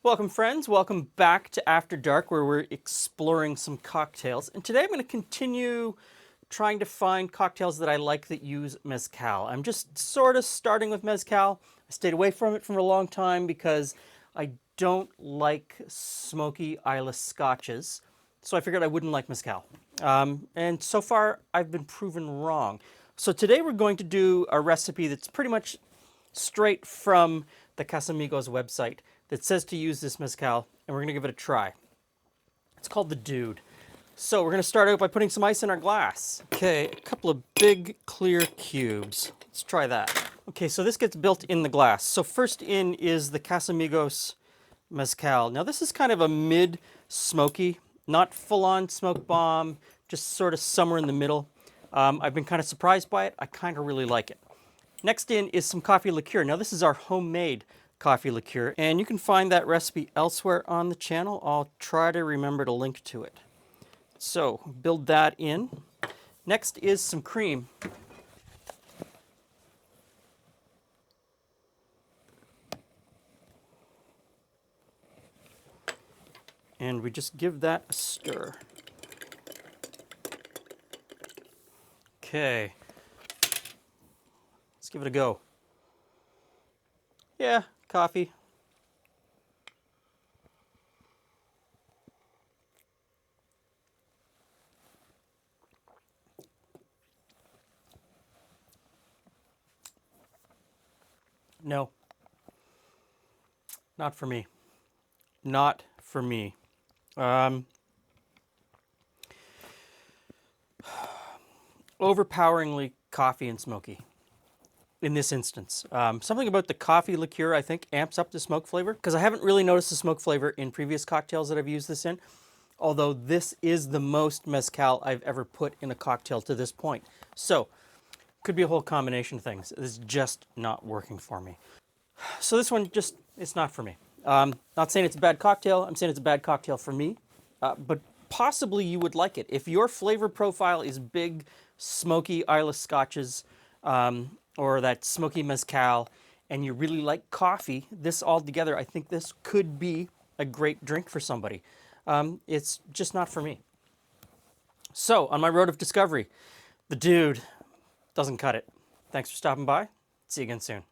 Welcome friends, welcome back to After Dark where we're exploring some cocktails. And today I'm going to continue trying to find cocktails that I like that use Mezcal. I'm just sort of starting with Mezcal. I stayed away from it for a long time because I don't like smoky Islay Scotches. So I figured I wouldn't like Mezcal. And so far I've been proven wrong. So today we're going to do a recipe that's pretty much straight from the Casamigos website that says to use this mezcal, and we're going to give it a try. It's called the Dude. So we're going to start out by putting some ice in our glass. Okay, a couple of big clear cubes. Let's try that. Okay, so this gets built in the glass. So first in is the Casamigos mezcal. Now this is kind of a mid-smoky, not full-on smoke bomb, just sort of somewhere in the middle. I've been kind of surprised by it. I kind of really like it. Next in is some coffee liqueur. Now this is our homemade coffee liqueur, and you can find that recipe elsewhere on the channel. I'll try to remember to link to it. So build that in. Next is some cream. And we just give that a stir. Okay. Let's give it a go. Yeah, coffee. No. Not for me. Not for me. Overpoweringly coffee and smoky. In this instance. Something about the coffee liqueur, I think, amps up the smoke flavor, because I haven't really noticed the smoke flavor in previous cocktails that I've used this in, although this is the most mezcal I've ever put in a cocktail to this point. So, could be a whole combination of things. It's just not working for me. So this one just, it's not for me. Not saying it's a bad cocktail, I'm saying it's a bad cocktail for me, but possibly you would like it. If your flavor profile is big, smoky Islay Scotches, or that smoky mezcal, and you really like coffee, this all together, I think this could be a great drink for somebody. It's just not for me. So, on my road of discovery, the Dude doesn't cut it. Thanks for stopping by. See you again soon.